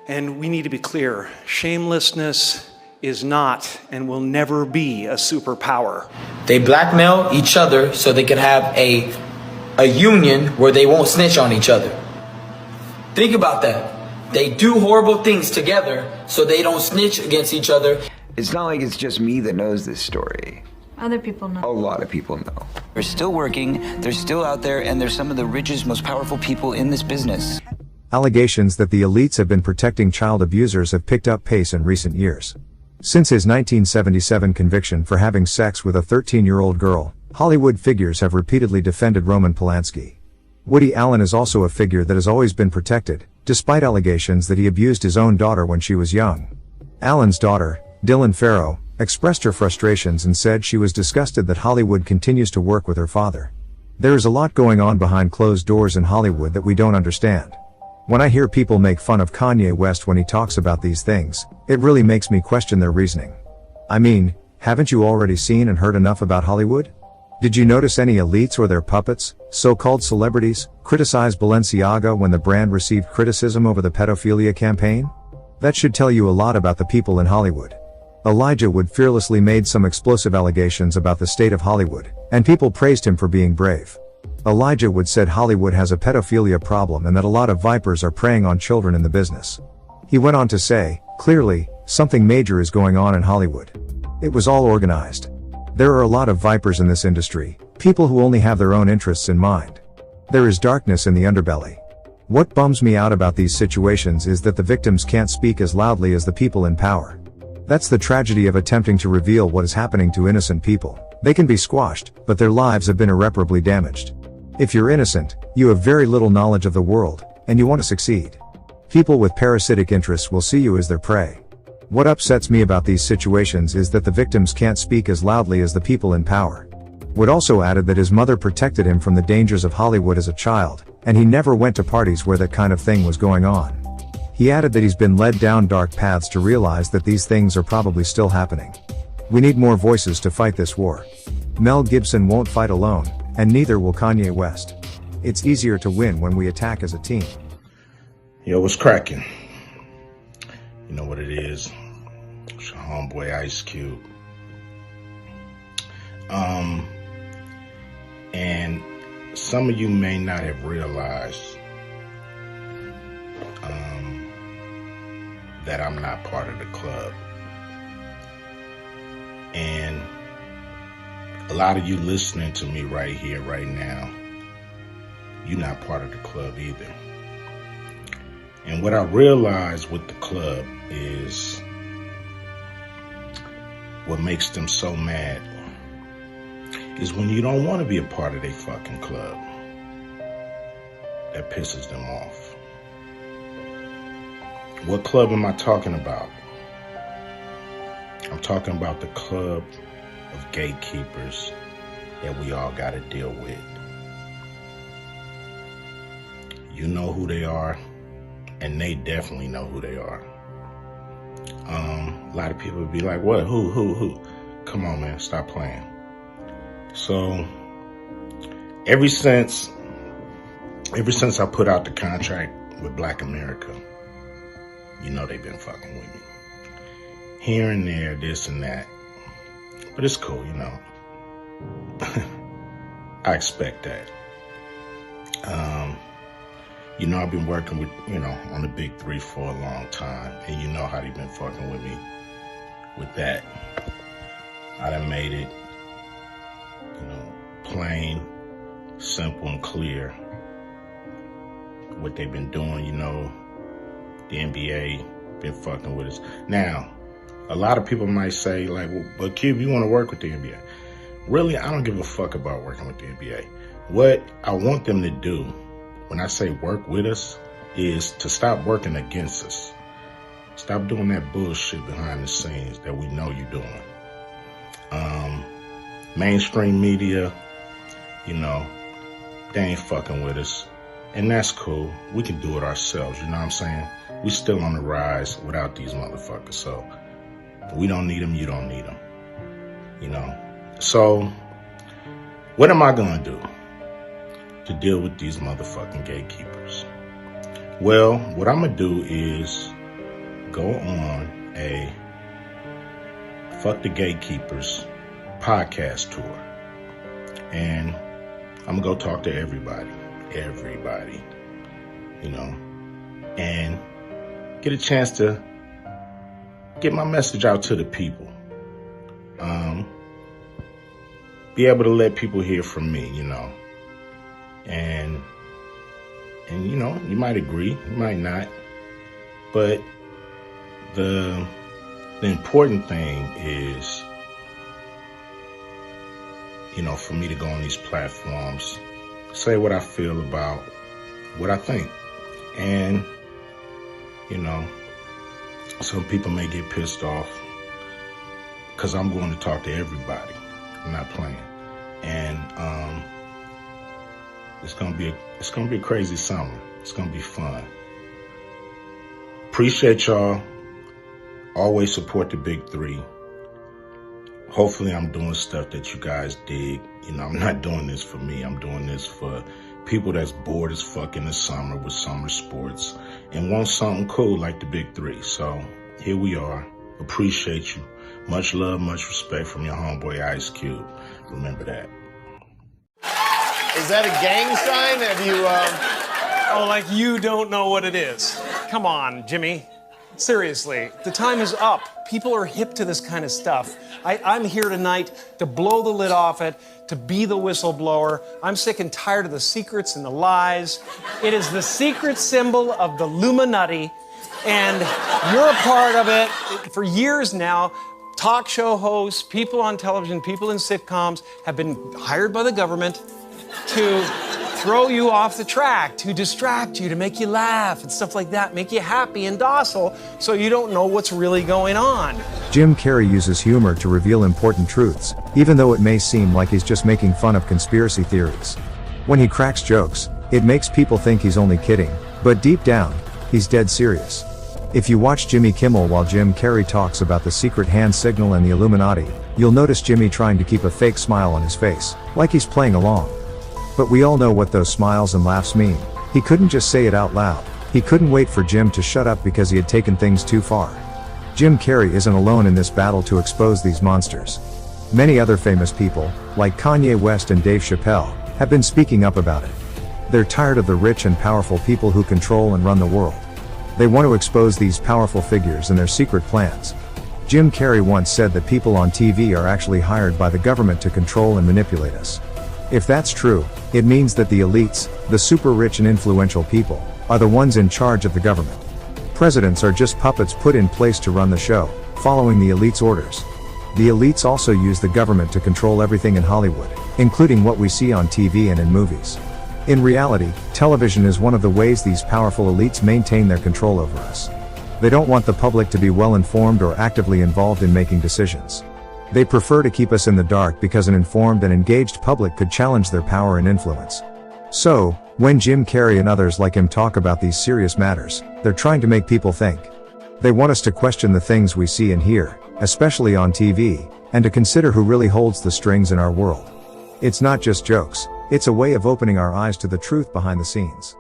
And we need to be clear, shamelessness is not and will never be a superpower. They blackmail each other so they can have a union where they won't snitch on each other. Think about that. They do horrible things together so they don't snitch against each other. It's not like it's just me that knows this story. Other people know. A lot of people know. They're still working, they're still out there, and they're some of the richest, most powerful people in this business. Allegations that the elites have been protecting child abusers have picked up pace in recent years. Since his 1977 conviction for having sex with a 13-year-old girl, Hollywood figures have repeatedly defended Roman Polanski. Woody Allen is also a figure that has always been protected, despite allegations that he abused his own daughter when she was young. Allen's daughter, Dylan Farrow, expressed her frustrations and said she was disgusted that Hollywood continues to work with her father. There is a lot going on behind closed doors in Hollywood that we don't understand. When I hear people make fun of Kanye West when he talks about these things, it really makes me question their reasoning. I mean, haven't you already seen and heard enough about Hollywood? Did you notice any elites or their puppets, so-called celebrities, criticize Balenciaga when the brand received criticism over the pedophilia campaign? That should tell you a lot about the people in Hollywood. Elijah Wood fearlessly made some explosive allegations about the state of Hollywood, and people praised him for being brave. Elijah Wood said Hollywood has a pedophilia problem and that a lot of vipers are preying on children in the business. He went on to say, clearly, something major is going on in Hollywood. It was all organized. There are a lot of vipers in this industry, people who only have their own interests in mind. There is darkness in the underbelly. What bums me out about these situations is that the victims can't speak as loudly as the people in power. That's the tragedy of attempting to reveal what is happening to innocent people. They can be squashed, but their lives have been irreparably damaged. If you're innocent, you have very little knowledge of the world, and you want to succeed. People with parasitic interests will see you as their prey. What upsets me about these situations is that the victims can't speak as loudly as the people in power. Wood also added that his mother protected him from the dangers of Hollywood as a child, and he never went to parties where that kind of thing was going on. He added that he's been led down dark paths to realize that these things are probably still happening. We need more voices to fight this war. Mel Gibson won't fight alone, and neither will Kanye West. It's easier to win when we attack as a team. Yo, what's cracking? You know what it is. It's your homeboy Ice Cube. And some of you may not have realized that I'm not part of the club. And a lot of you listening to me right here, right now, you're not part of the club either. And what I realized with the club is what makes them so mad is when you don't want to be a part of their fucking club. That pisses them off. What club am I talking about? I'm talking about the club of gatekeepers that we all got to deal with. You know who they are, and they definitely know who they are. A lot of people would be like, what? Who? Come on, man, stop playing. So, ever since I put out the contract with Black America, you know they've been fucking with me. Here and there, this and that. But it's cool, you know. I expect that. You know, I've been working with, on the big three for a long time. And you know how they've been fucking with me with that. I done made it, plain, simple, and clear what they've been doing. The NBA been fucking with us. Now, a lot of people might say, like, well, but Cube, you want to work with the NBA. Really, I don't give a fuck about working with the NBA. What I want them to do, when I say work with us, is to stop working against us. Stop doing that bullshit behind the scenes that we know you're doing. Mainstream media, they ain't fucking with us. And that's cool. We can do it ourselves, you know what I'm saying? We still on the rise without these motherfuckers, so we don't need them, you don't need them. So, what am I gonna do to deal with these motherfucking gatekeepers? Well, what I'm gonna do is go on a Fuck the Gatekeepers podcast tour. And I'm gonna go talk to everybody, you know, and get a chance to get my message out to the people. Be able to let people hear from me, you know. And you know, you might agree, you might not. But the important thing is, you know, for me to go on these platforms, say what I feel about what I think. And, you know, some people may get pissed off because I'm going to talk to everybody. I'm not playing. And it's gonna be a crazy summer. It's gonna be fun. Appreciate y'all. Always support the big three. Hopefully I'm doing stuff that you guys dig. You know, I'm not doing this for me. I'm doing this for people that's bored as fuck in the summer with summer sports and want something cool like the big three. So here we are. Appreciate you. Much love, much respect from your homeboy Ice Cube. Remember that. Is that a gang sign? Have you, Oh, like you don't know what it is. Come on, Jimmy. Seriously, the time is up. People are hip to this kind of stuff. I'm here tonight to blow the lid off it, to be the whistleblower. I'm sick and tired of the secrets and the lies. It is the secret symbol of the Illuminati, and you're a part of it. For years now, talk show hosts, people on television, people in sitcoms have been hired by the government to throw you off the track, to distract you, to make you laugh and stuff like that, make you happy and docile so you don't know what's really going on. Jim Carrey uses humor to reveal important truths, even though it may seem like he's just making fun of conspiracy theories. When he cracks jokes, it makes people think he's only kidding, but deep down, he's dead serious. If you watch Jimmy Kimmel while Jim Carrey talks about the secret hand signal and the Illuminati, you'll notice Jimmy trying to keep a fake smile on his face, like he's playing along. But we all know what those smiles and laughs mean. He couldn't just say it out loud. He couldn't wait for Jim to shut up because he had taken things too far. Jim Carrey isn't alone in this battle to expose these monsters. Many other famous people, like Kanye West and Dave Chappelle, have been speaking up about it. They're tired of the rich and powerful people who control and run the world. They want to expose these powerful figures and their secret plans. Jim Carrey once said that people on TV are actually hired by the government to control and manipulate us. If that's true, it means that the elites, the super rich and influential people, are the ones in charge of the government. Presidents are just puppets put in place to run the show, following the elites' orders. The elites also use the government to control everything in Hollywood, including what we see on TV and in movies. In reality, television is one of the ways these powerful elites maintain their control over us. They don't want the public to be well informed or actively involved in making decisions. They prefer to keep us in the dark because an informed and engaged public could challenge their power and influence. So, when Jim Carrey and others like him talk about these serious matters, they're trying to make people think. They want us to question the things we see and hear, especially on TV, and to consider who really holds the strings in our world. It's not just jokes, it's a way of opening our eyes to the truth behind the scenes.